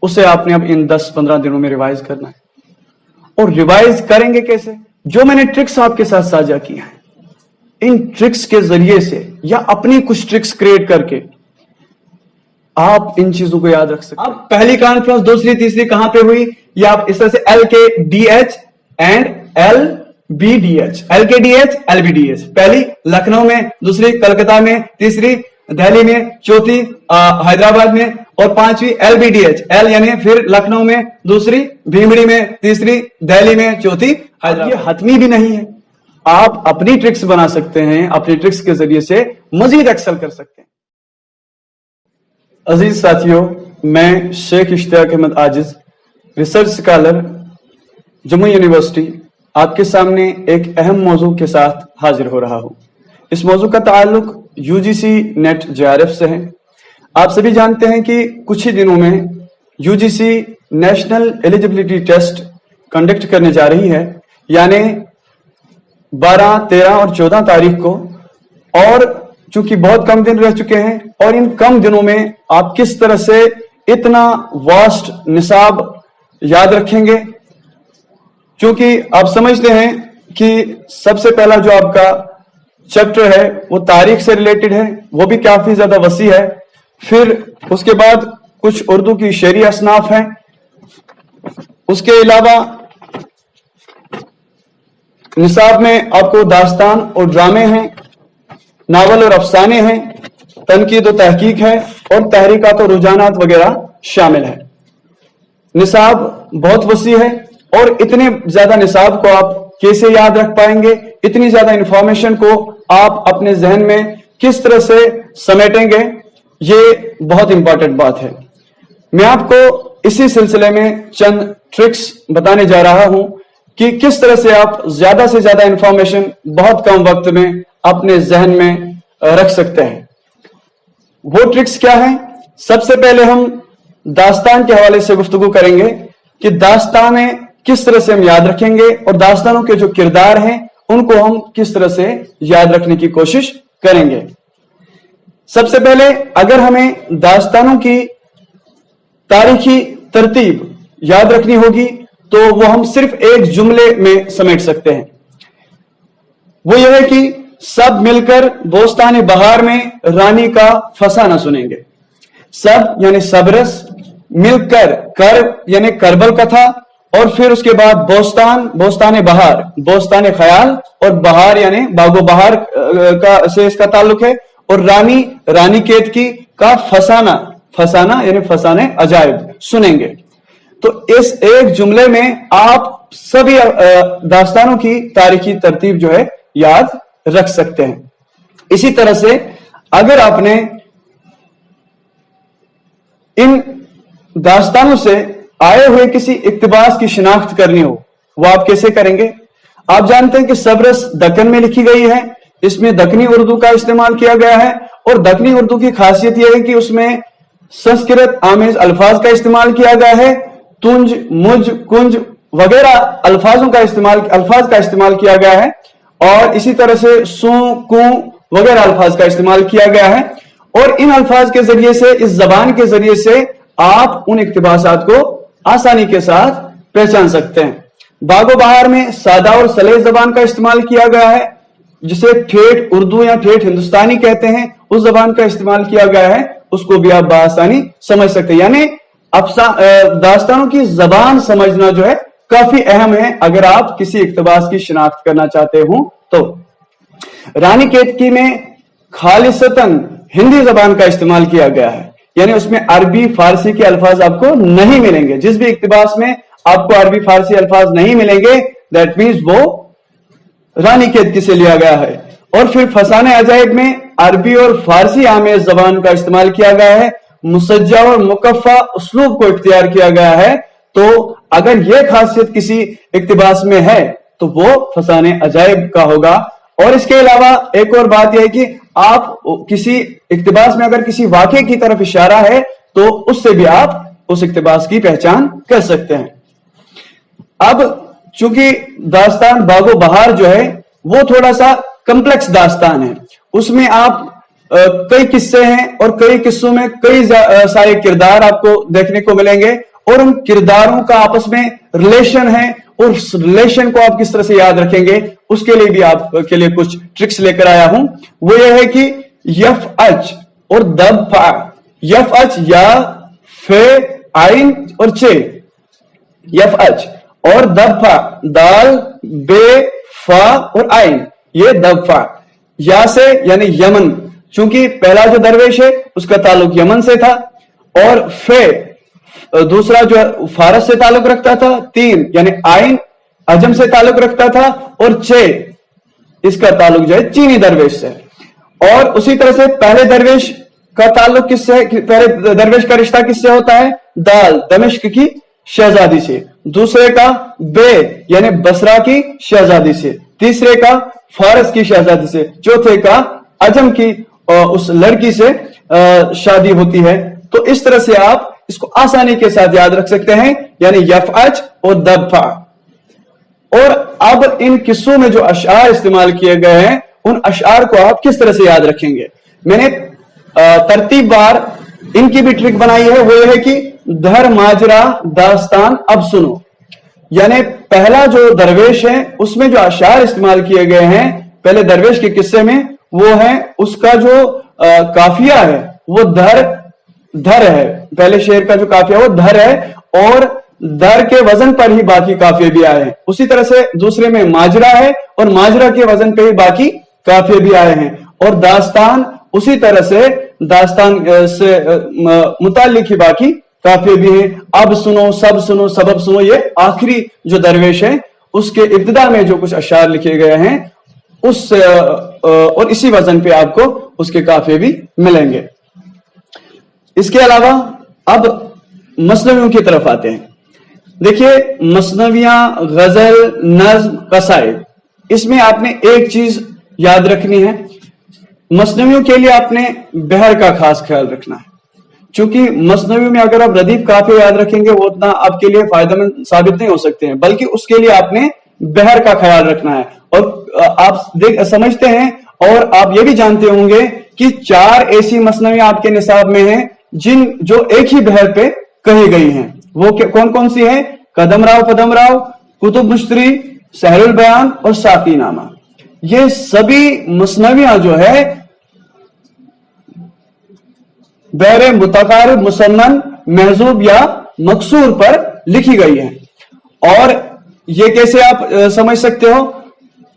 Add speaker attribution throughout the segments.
Speaker 1: उसे आपने अब इन 10-15 दिनों में रिवाइज करना है। और रिवाइज करेंगे कैसे? जो मैंने ट्रिक्स आपके साथ साझा की हैं, इन ट्रिक्स के जरिए से या अपनी कुछ ट्रिक्स क्रिएट करके आप इन चीजों को याद रख सकते हैं। अब पहली कॉन्फ्रेंस, दूसरी, तीसरी कहां पे हुई? या आप इस तरह से LKDH and LBDH, LKDH, LBDH, पहली लखनऊ में, दूसरी कलकत्ता में, तीसरी दिल्ली में, चौथी हैदराबाद में, और पांचवी LBDH, L यानी फिर लखनऊ में, दूसरी भीमड़ी में, तीसरी दिल्ली में, चौथी हैदराबाद। ये हतमी भी नहीं है, आप अपनी ट्रिक्स बना सकते हैं, अपनी ट्रिक्स के जरिए से मजीद एक्सेल कर सकते हैं। अजीज साथियों, मैं Sheikh Ishtiaq Ahmed Aajiz, research scholar, Jammu university, आपके सामने एक अहम मौजू के साथ हाजिर हो रहा हूं। इस मौजू का ताल्लुक UGC नेट JRF से है। आप सभी जानते हैं कि कुछ ही दिनों में UGC national eligibility test conduct करने जा रही है, यानी 12, 13 और 14 तारीख को। और चूंकि बहुत कम दिन रह चुके हैं, और इन कम दिनों में आप किस तरह से इतना वास्ट निसाब याद रखेंगे, क्योंकि आप समझते हैं कि सबसे पहला जो आपका चैप्टर है वो तारीख से रिलेटेड है, वो भी काफी ज्यादा वसी है। फिर उसके बाद कुछ उर्दू की शेरी असनाफ हैं, उसके अलावा निसाब में आपको दास्तान और ड्रामे हैं, नावल और अफसाने हैं, तनकीद और तहकीक है, और तहरीकात और रुझानात वगैरह शामिल है। निसाब बहुत वसी है, और इतने ज्यादा निसाब को आप कैसे याद रख पाएंगे, इतनी ज्यादा इंफॉर्मेशन को आप अपने जहन में किस तरह से समेटेंगे, ये बहुत इंपॉर्टेंट बात है। मैं आपको इसी सिलसिले में चंद ट्रिक्स बताने जा रहा हूं कि किस तरह से आप ज्यादा से ज्यादा इंफॉर्मेशन बहुत कम वक्त में अपने जहन में रख सकते हैं। वो ट्रिक्स क्या है? सबसे पहले हम दास्तान के हवाले से गुफ्तगू करेंगे कि दास्तानें किस तरह से हम याद रखेंगे, और दास्तानों के जो किरदार हैं उनको हम किस तरह से याद रखने की कोशिश करेंगे। सबसे पहले अगर हमें दास्तानों की तारीखी तरतीब याद रखनी होगी तो वो हम सिर्फ एक जुमले में समेट सकते हैं। वो यह है कि सब मिलकर बोस्तान बहार में रानी का फसाना सुनेंगे। सब यानी सबरस, मिलकर कर यानी करबल कथा, और फिर उसके बाद बोस्तान, बोस्तान बहार, बोस्तान ख्याल, और बहार यानी बागो बहार का से इसका ताल्लुक है, और रानी, रानी केतकी का फसाना, फसाना यानी फसाने अजायब सुनेंगे। तो इस एक जुमले में आप सभी दास्तानों की तारीखी तरतीब जो है याद रख सकते हैं। इसी तरह से अगर आपने इन दास्तानों से आए हुए किसी इक्तिबास की शिनाख्त करनी हो, वो आप कैसे करेंगे? आप जानते हैं कि सबरस दक्कन में लिखी गई है, इसमें दक्कनी उर्दू का इस्तेमाल किया गया है, और दक्कनी उर्दू की खासियत यह है कि उसमें संस्कृत आमेज अल्फाज का इस्तेमाल किया गया है। तुंज, मुझ, कुंज वगैरह अल्फाज का इस्तेमाल किया गया है, और इसी तरह से सू, कू वगैरह अल्फाज का इस्तेमाल किया गया है। और इन अल्फाज के जरिए से, इस जबान के जरिए से आप उन इक्तिबासात को आसानी के साथ पहचान सकते हैं। बागो बहार में सादा और सलेह जबान का इस्तेमाल किया गया है, जिसे ठेठ उर्दू या ठेठ हिंदुस्तानी कहते हैं, उस जबान का इस्तेमाल किया गया है, उसको भी आप बआसानी समझ सकते हैं। यानी दास्तानों की जबान समझना जो है काफी अहम है अगर आप किसी इक्तिबास की शिनाख्त करना चाहते हो तो। रानी केतकी में खालिसतन हिंदी जबान का इस्तेमाल किया गया है, यानी उसमें अरबी फारसी के अल्फाज आपको नहीं मिलेंगे। जिस भी इक्तिबास में आपको अरबी फारसी अल्फाज नहीं मिलेंगे, दैट मीन्स वो रानी केतकी से लिया गया है। और फिर फसाने अजायब में अरबी और फारसी आमेज जबान का इस्तेमाल किया गया है, मुसज्जा और मुकफ़ा उसलूब को इख्तियार किया गया है। तो अगर यह खासियत किसी इक्तिबास में है तो वो फसाने अजायब का होगा। और इसके अलावा एक और बात यह है कि आप किसी इक्तिबास में अगर किसी वाक़े की तरफ इशारा है तो उससे भी आप उस इक्तिबास की पहचान कर सकते हैं। अब चूंकि दास्तान बागो बहार जो है वो थोड़ा सा कम्प्लेक्स दास्तान है, उसमें आप कई किस्से हैं और कई किस्सों में कई सारे किरदार आपको देखने को मिलेंगे और उन किरदारों का आपस में रिलेशन है और उस रिलेशन को आप किस तरह से याद रखेंगे उसके लिए भी आपके लिए कुछ ट्रिक्स लेकर आया हूं। वो ये है कि यफ अच और दब फा, यफ अच या फे आइन और चे, यफ अच और दब फा, दाल बे फा और आइन, ये दब फा। या से यानी यमन, चूंकि पहला जो दरवेश है उसका ताल्लुक यमन से था, और फे दूसरा जो फारस से ताल्लुक रखता था, तीन यानी आइन अजम से ताल्लुक रखता था, और चे इसका ताल्लुक जो है चीनी दरवेश से। और उसी तरह से पहले दरवेश का ताल्लुक किससे, पहले दरवेश का रिश्ता किससे होता है, दाल दमिश्क की शहजादी से, दूसरे का बे यानी बसरा की शहजादी से, तीसरे का फारस की शहजादी से, चौथे का अजम की उस लड़की से शादी होती है। तो इस तरह से आप इसको आसानी के साथ याद रख सकते हैं, यानी यफअज और दबफा। और अब इन किस्सों में जो अशआर इस्तेमाल किए गए हैं उन अशआर को आप किस तरह से याद रखेंगे। मैंने तरतीबवार इनकी भी ट्रिक बनाई है, वो ये है कि धर माजरा दास्तान अब सुनो, यानी पहला जो दरवेश है उसमें जो अशआर इस्तेमाल किए गए हैं पहले दरवेश के किस्से में, वो है उसका जो काफिया है वो धर है, पहले शेर का जो काफिया वो धर है और धर के वजन पर ही बाकी काफिये भी आए हैं। उसी तरह से दूसरे में माजरा है और माजरा के वजन पर ही बाकी काफिये भी आए हैं। और दास्तान उसी तरह से दास्तान से मुताल्लिक ही बाकी काफिये भी हैं। अब सुनो, सब सुनो, सबब सुनो, ये आखिरी जो दरवेश है उसके इब्तिदा में जो कुछ अशार लिखे गए हैं उस और इसी वजन पे आपको उसके काफिये भी मिलेंगे। इसके अलावा अब मसनवियों की तरफ आते हैं। देखिए मसनवियां, गजल, नज्म, कसाइद, इसमें आपने एक चीज याद रखनी है, मसनवियों के लिए आपने बहर का खास ख्याल रखना है। चूंकि मसनवी में अगर आप रदीफ काफिया याद रखेंगे वो उतना आपके लिए फायदेमंद साबित नहीं हो सकते हैं, बल्कि उसके लिए आपने बहर का ख्याल रखना है। और आप समझते हैं और आप ये भी जानते होंगे कि 4 ऐसी मसनवियां आपके निसाब में हैं जो एक ही बहर पे कही गई हैं। वो कौन कौन सी है, कदमराव पदमराव, कुतुब मुश्तरी, सहरुल बयान और साकी नामा। ये सभी मसनवियां जो है बहरे मुतकारिब, मुसन्नन, महजूब या मकसूर पर लिखी गई है। और ये कैसे आप समझ सकते हो,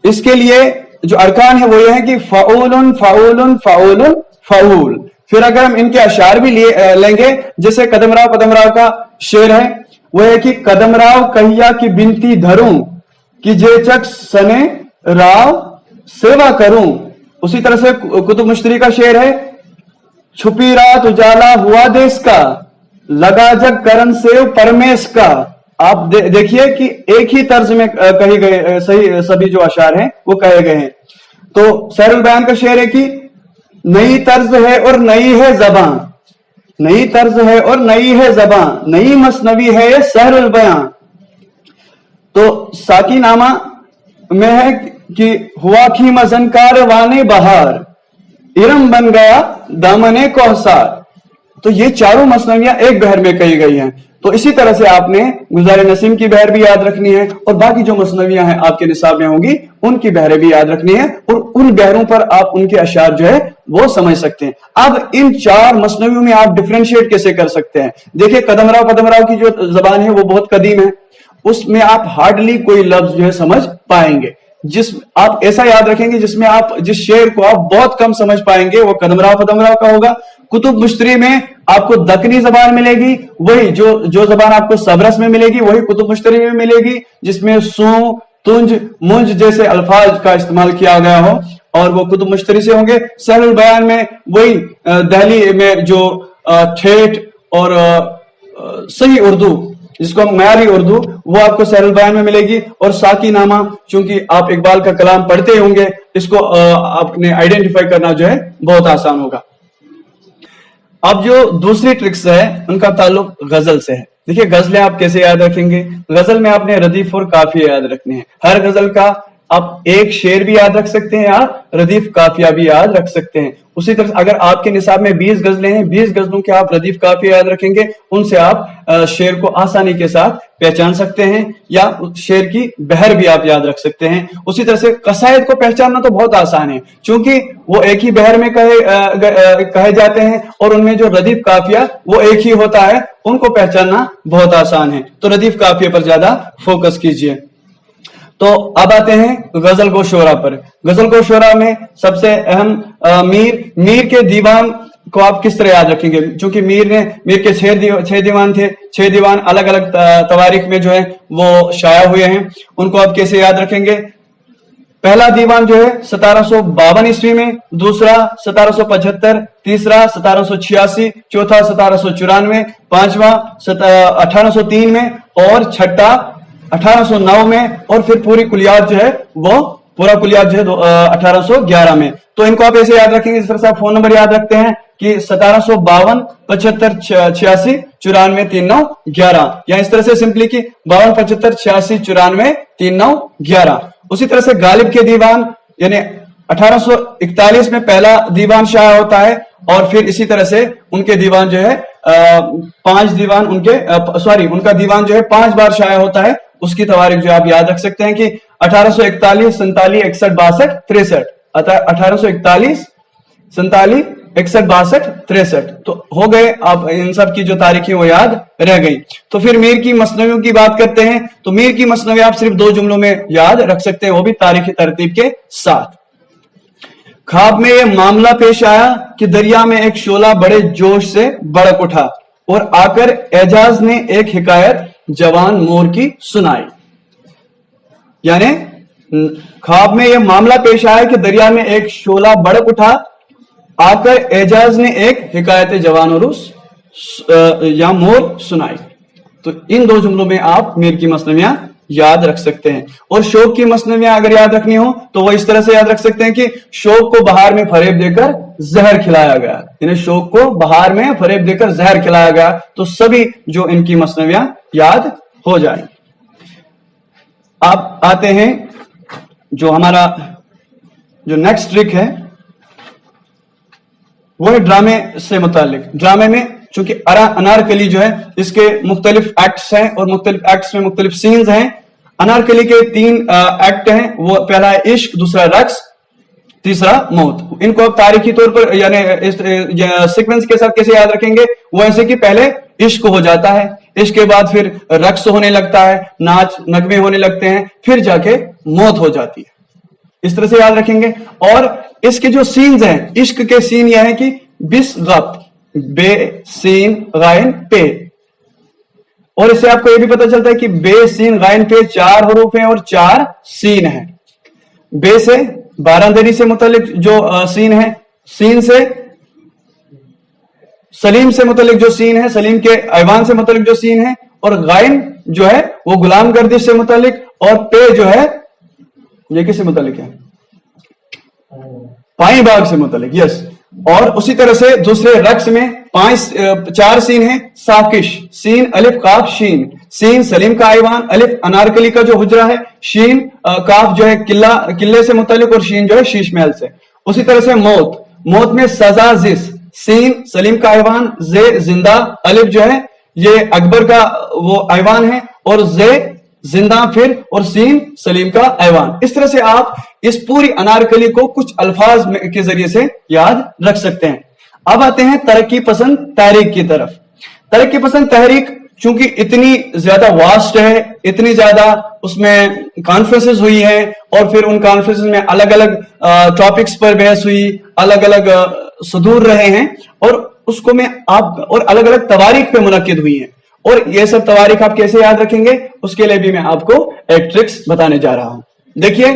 Speaker 1: इसके लिए जो अरकान है वो ये है कि फाउलन फाउलन फाउलन फाउल। फिर अगर हम इनके अशार भी लेंगे, जैसे कदमराव पदमराव का शेर है वो है कि कदमराव कहिया की बिनती धरूं कि जेचक सने राव सेवा करूं। उसी तरह से कुतुब मुश्तरी का शेर है, छुपी रात उजाला हुआ देश का, लगा जग करन सेव परमेश का। आप देखिए कि एक ही तर्ज में कही गए सही सभी जो अशार हैं वो कहे गए हैं। तो सहरुल बयान का शेर है कि नई तर्ज है और नई है जबान, नई तर्ज है और नई है जबान, नई मसनवी है ये सहरुल बयान। तो साकी नामा में है कि हुआ की मजनकार वाने बहार, इरम बन गया दामने कौसार। तो ये चारों मसनवियां एक बहर में कही गई हैं। तो इसी तरह से आपने गुज़ार नसीम की बहर भी याद रखनी है और बाकी जो मसनवियां हैं आपके निसाब में होंगी उनकी बहरें भी याद रखनी है, और उन बहरों पर आप उनके अशार जो है वो समझ सकते हैं। अब इन 4 मसनवियों में आप डिफरेंशिएट कैसे कर सकते हैं। देखिए कदमराव पदमराव की जो जबान है वो बहुत कदीम है, उसमें आप हार्डली कोई लफ्ज जो है समझ पाएंगे। जिस आप ऐसा याद रखेंगे जिसमें आप जिस शेर को आप बहुत कम समझ पाएंगे वो कदमराव पदमराव का होगा। कुतुब मुश्तरी में आपको दक्कनी जबान मिलेगी, वही जो जबान आपको सबरस में मिलेगी वही कुतुब मुश्तरी में मिलेगी, जिसमें सू, तुंज, मुंज जैसे अल्फाज का इस्तेमाल किया गया हो, और वो कुतुब मुश्तरी से होंगे। सहरुल बयान में वही दहली में जो ठेठ और सही उर्दू जिसको हम मयारी उर्दू, वो आपको सहरुल बयान में मिलेगी। और साकी नामा, चूंकि आप इकबाल का कलाम पढ़ते होंगे, इसको आपने आइडेंटिफाई करना जो है बहुत आसान होगा। अब जो दूसरी ट्रिक्स है उनका ताल्लुक गजल से है। देखिए गजलें आप कैसे याद रखेंगे। गजल में आपने रदीफ और काफिया याद रखने हैं। हर गजल का आप एक शेर भी याद रख सकते हैं या रदीफ काफिया भी याद रख सकते हैं। उसी तरह अगर आपके निसाब में 20 गजलें हैं, 20 गजलों के आप रदीफ काफिया याद रखेंगे, उनसे आप शेर को आसानी के साथ पहचान सकते हैं, या शेर की बहर भी आप याद रख सकते हैं। उसी तरह से कसायद को पहचानना तो बहुत आसान है, क्योंकि वो एक ही बहर में कहे जाते हैं और उनमें जो रदीफ काफिया वो एक ही होता है, उनको पहचानना बहुत आसान है। तो रदीफ काफिया पर ज्यादा फोकस कीजिए। तो अब आते हैं गजल गो शोरा पर। गजल गो शोरा में सबसे अहम मीर के दीवान को आप किस तरह याद रखेंगे, क्योंकि मीर के 6 दीवान थे, 6 दीवान अलग अलग तवारीख में जो है वो शाया हुए हैं, उनको आप कैसे याद रखेंगे। पहला दीवान जो है 1752 ईस्वी में, दूसरा 1775, तीसरा 1786, चौथा 1794, पांचवा 1803 में और छठा 1809 में, और फिर पूरी कुलियात जो है वो पूरा कुलियात जो है 1811 में। तो इनको आप ऐसे याद रखेंगे जिस तरह से आप फोन नंबर याद रखते हैं कि 1752 75 86 94 39 11, या इस तरह से सिंपली कि 52 75 86 94 39 11। उसी तरह से गालिब के दीवान यानी 1841 में पहला दीवान शाया होता है, और फिर इसी तरह से उनके दीवान जो है 5 दीवान उनका दीवान जो है 5 बार शाया होता है। उसकी तवारीख जो आप याद रख सकते हैं कि 1841 47 61 62 63, 1841 47 61 62 63। तो हो गए, आप इन सब की जो तारीखें वो याद रह गई। तो फिर मीर की मसनवियों की बात करते हैं, तो मीर की मसनवी आप सिर्फ 2 जुमलों में याद रख सकते हैं, वो भी तारीखी तरतीब के साथ। ख्वाब में यह मामला पेश आया कि दरिया में एक शोला बड़े जोश से भड़क उठा, और आकर एजाज ने एक हिकायत जवान मोर की सुनाई। यानी ख्वाब में यह मामला पेश आया कि दरिया में एक शोला भड़क उठा, आकर एजाज ने एक हिकायत जवान और या मोर सुनाई। तो इन 2 जुमलों में आप मीर की मसनवियां याद रख सकते हैं। और शौक की मसनवियां अगर याद रखनी हो तो वो इस तरह से याद रख सकते हैं कि शौक को बहार में फरेब देकर जहर खिलाया गया, यानी शौक को बहार में फरेब देकर जहर खिलाया गया। तो सभी जो इनकी मसनवियां याद हो जाए। अब आते हैं जो हमारा जो नेक्स्ट ट्रिक है वो है ड्रामे से मुतालिक। ड्रामे में चूंकि अनारकली जो है इसके मुख्तलिफ एक्ट्स हैं और मुख्तलिफ एक्ट्स में मुख्तलिफ सीन्स हैं। अनारकली के 3 एक्ट हैं, वो पहला है इश्क, दूसरा रक्स, तीसरा मौत। इनको आप तारीखी तौर पर यानी सीक्वेंस के साथ कैसे याद रखेंगे, वो ऐसे कि पहले इश्क हो जाता है, इश्क के बाद फिर रक्स होने लगता है, नाच नगमे होने लगते हैं, फिर जाके मौत हो जाती है। इस तरह से याद रखेंगे। और इसके जो सीन्स हैं, इश्क के सीन यह है कि बिस गप, बे सीन गायन पे, और इससे आपको यह भी पता चलता है कि बे सीन गायन पे 4 हरूफ हैं और 4 सीन हैं। बे से बारादरी से मुतालिक जो सीन है, सीन से सलीम से मुतालिक जो सीन है, सलीम के ऐवान से मुतालिक जो सीन है, और गायन जो है वो गुलाम गर्दिश से मुतालिक, और पे जो है ये किससे मुतालिक है, पाई बाग से मुतालिक। यस। और उसी तरह से दूसरे रक्स में 4 सीन है। साकिश, सीन अलिफ काफ शीन, सीन सलीम का ऐवान, अलिफ अनारकली का जो हुजरा है, शीन काफ जो है किले से मुतालिक, और शीन जो है शीश महल से। उसी तरह से मौत, मौत में सजा जिस, सीन सलीम का ऐवान, जे जिंदा, अलिफ जो है ये अकबर का वो ऐवान है, और जे जिंदा फिर, और सीन सलीम का ऐवान। इस तरह से आप इस पूरी अनारकली को कुछ अल्फाज के जरिए से याद रख सकते हैं। अब आते हैं तरक्की पसंद तहरीक की तरफ। तरक्की पसंद तहरीक चूंकि इतनी ज्यादा वास्ट है, इतनी ज्यादा उसमें कॉन्फ्रेंसेस हुई हैं, और फिर उन कॉन्फ्रेंसेस में अलग अलग टॉपिक्स पर बहस हुई, अलग अलग सदूर रहे हैं, और उसको में आप और अलग अलग तवारीख पे मुनक्किद हुई हैं। और ये सब तवारीख आप कैसे याद रखेंगे, उसके लिए भी मैं आपको एक ट्रिक्स बताने जा रहा हूं। देखिए,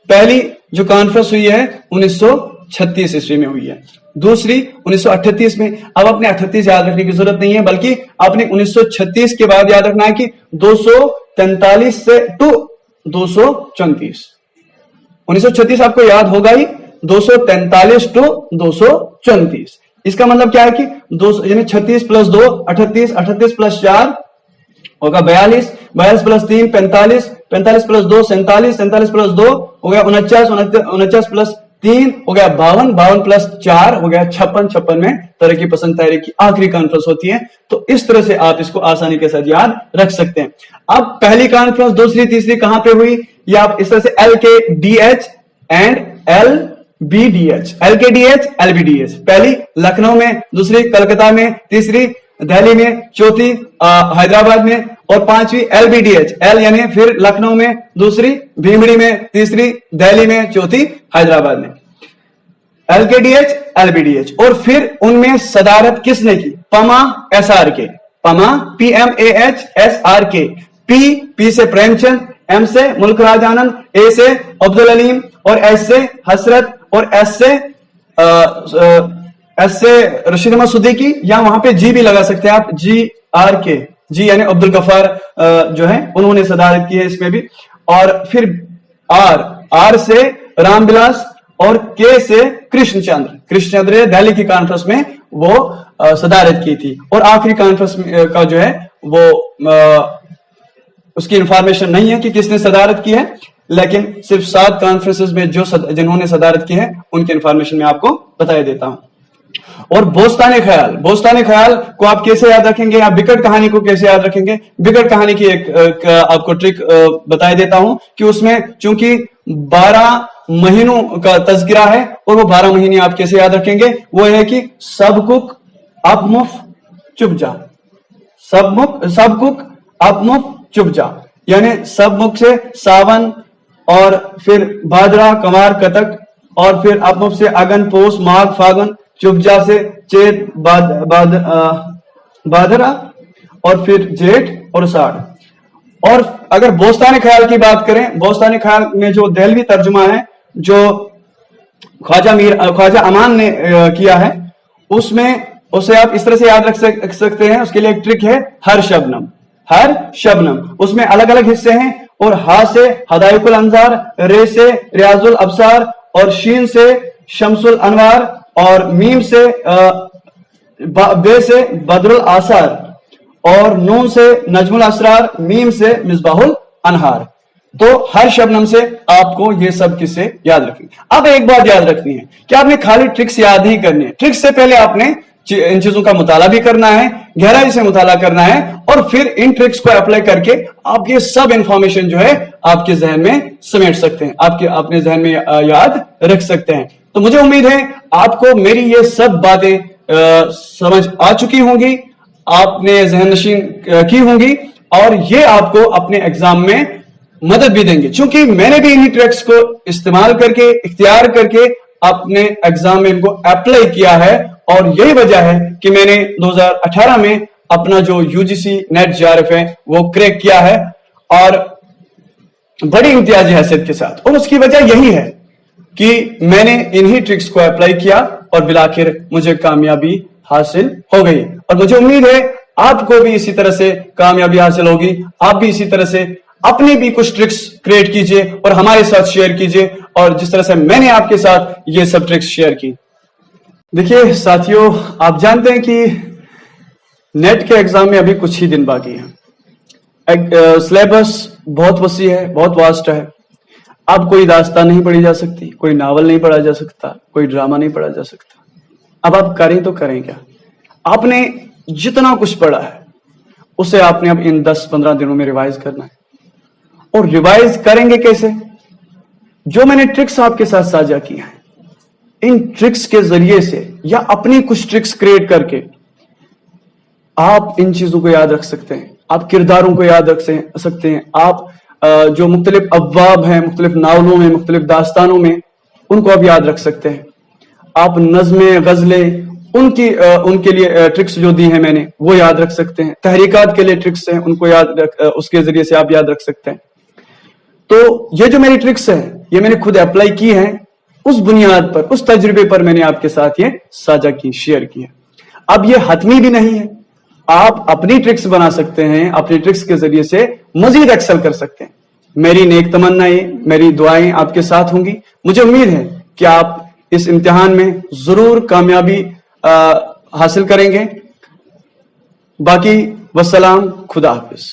Speaker 1: पहली जो कॉन्फ्रेंस हुई है 1936 ईस्वी में हुई है, दूसरी 1938 में। अब अपने 38 याद रखने की जरूरत नहीं है, बल्कि आपने 1936 के बाद याद रखना है कि 243 से टू 234। 1936 आपको याद होगा ही, 243 टू 234। इसका मतलब क्या है कि 36 प्लस 2 38, 38 प्लस 4 होगा 42, 42 प्लस 3 45, 45 प्लस 2 47, 47 प्लस 2 हो गया 49, 49 प्लस 3 हो गया 52, 52 प्लस 4 हो गया 56, 56 में तरक्की पसंद तहरीक की आखिरी कॉन्फ्रेंस होती है। तो इस तरह से आप इसको आसानी के साथ याद रख सकते हैं। अब पहली कॉन्फ्रेंस, दूसरी, तीसरी कहां पे हुई, ये आप इस तरह से LKDH and LBDH, LKDH LBDH, पहली लखनऊ में, दूसरी कलकत्ता में, तीसरी दिल्ली में, चौथी हैदराबाद में, और पांचवी LBDH, L यानी फिर लखनऊ में, दूसरी भीमड़ी में, तीसरी दिल्ली में, चौथी हैदराबाद में। LKDH LBDH, और फिर उनमें सदारत किसने की, पमा SRK, पमा PMAH SRK, P से प्रेमचंद, M से मुल्क राज आनंद, A से अब्दुल अलीम, और S से हसरत, और S से रशीद अहमद सिद्दीकी, या वहां पे G भी लगा सकते हैं आप, GRK, G यानी अब्दुल गफार जो है उन्होंने सदारत की है इसमें भी। और फिर R से रामविलास, और K से कृष्णचंद्र ने दिल्ली की कॉन्फ्रेंस में वो सदारत की थी। और आखिरी कॉन्फ्रेंस का जो है वो उसकी इंफॉर्मेशन नहीं है कि किसने सदारत की है, लेकिन सिर्फ 7 कॉन्फ्रेंसेस में जिन्होंने सदारत की है उनकी इंफॉर्मेशन मैं आपको बता देता हूं। और बोस्तान ख्याल को आप कैसे याद रखेंगे, आप बिकट कहानी को कैसे याद रखेंगे। बिकट कहानी की एक आपको ट्रिक बता देता हूं कि उसमें चूंकि 12 महीनों का तज़किरा है, और वो 12 महीने आप कैसे याद रखेंगे, वो है कि सबकुक अपमुफ चुपजा, सबकुक अपमुफ चुपजा, यानी सबमुख से सावन, और फिर भादरा कमार कतक, और फिर अपमुख से अगन पोस माघ फागुन, चुपजा से चेत भादरा, और फिर जेठ और साढ़। और अगर बोस्तान ख्याल की बात करें, बोस्तान ख्याल में जो दहलवी तर्जुमा है जो ख्वाजा अमान ने किया है, उसमें उसे आप इस तरह से याद रख सकते हैं। उसके लिए एक ट्रिक है, हर शबनम, उसमें अलग अलग हिस्से हैं, और हा से हदायकुल अंजार, रे से रियाजुल अबसार, और शीन से शमसुल अनवार, और मीम से बे से बदरुल आसार, और नून से नजमुल असरार, मीम से मिसबाहुल अनहार। तो हर शबनम से आपको ये सब किस्से याद रखनी। अब एक बात याद रखनी है कि आपने खाली ट्रिक्स याद ही करनी है, ट्रिक्स से पहले आपने इन चीजों का मुताला भी करना है, गहराई से मुताला करना है, और फिर इन ट्रिक्स को अप्लाई करके आप ये सब इंफॉर्मेशन जो है आपके जहन में समेट सकते हैं, आपके अपने जहन में याद रख सकते हैं। तो मुझे उम्मीद है आपको मेरी ये सब बातें समझ आ चुकी होंगी, आपने जहन नशीन की होंगी, और ये आपको अपने एग्जाम में मदद भी देंगे, क्योंकि मैंने भी इन्हीं ट्रिक्स को इस्तेमाल करके, इख्तियार करके अपने एग्जाम में इनको अप्लाई किया है। और यही वजह है कि मैंने 2018 में अपना जो यूजीसी नेट जेआरएफ है वो क्रैक किया है, और बड़ी इम्तियाजी हैसियत के साथ। और उसकी वजह यही है कि मैंने इन्हीं ट्रिक्स को अप्लाई किया, और बिलाखिर मुझे कामयाबी हासिल हो गई। और मुझे उम्मीद है आपको भी इसी तरह से कामयाबी हासिल होगी। आप भी इसी तरह से अपनी भी कुछ ट्रिक्स क्रिएट कीजिए और हमारे साथ शेयर कीजिए, और जिस तरह से मैंने आपके साथ ये सब ट्रिक्स शेयर की। देखिए साथियों, आप जानते हैं कि नेट के एग्जाम में अभी कुछ ही दिन बाकी है। सिलेबस बहुत वसी है, बहुत वास्ट है। अब कोई दास्तान नहीं पढ़ी जा सकती, कोई नावल नहीं पढ़ा जा सकता, कोई ड्रामा नहीं पढ़ा जा सकता। अब आप करें तो करें क्या? आपने जितना कुछ पढ़ा है उसे आपने अब इन 10-15 दिनों में रिवाइज करना है। और रिवाइज करेंगे कैसे? जो मैंने ट्रिक्स आपके साथ साझा की हैं, इन ट्रिक्स के जरिए से या अपनी कुछ ट्रिक्स क्रिएट करके आप इन चीजों को याद रख सकते हैं, आप किरदारों को याद रख सकते हैं, आप जो मुख्तलिफ अब्वाब हैं, मुख्तलिफ नावलों में, मुख्तलिफ दास्तानों में, उनको आप याद रख सकते हैं। आप नज़में, गजलें, उनके लिए ट्रिक्स जो दी हैं मैंने वो याद रख सकते हैं। तहरीकात के लिए ट्रिक्स हैं, उनको उसके जरिए से आप याद रख सकते हैं। तो ये जो मेरी ट्रिक्स है ये मैंने खुद अप्लाई की है, उस बुनियाद पर, उस तजुर्बे पर मैंने आपके साथ ये साझा की, शेयर की है। अब ये हतमी भी नहीं है, आप अपनी ट्रिक्स बना सकते हैं, अपनी ट्रिक्स के जरिए से मजीद एक्सेल कर सकते हैं। मेरी नेक तमन्नाएं, मेरी दुआएं आपके साथ होंगी। मुझे उम्मीद है कि आप इस इम्तिहान में जरूर कामयाबी हासिल करेंगे। बाकी वस्सलाम, खुदा हाफिज।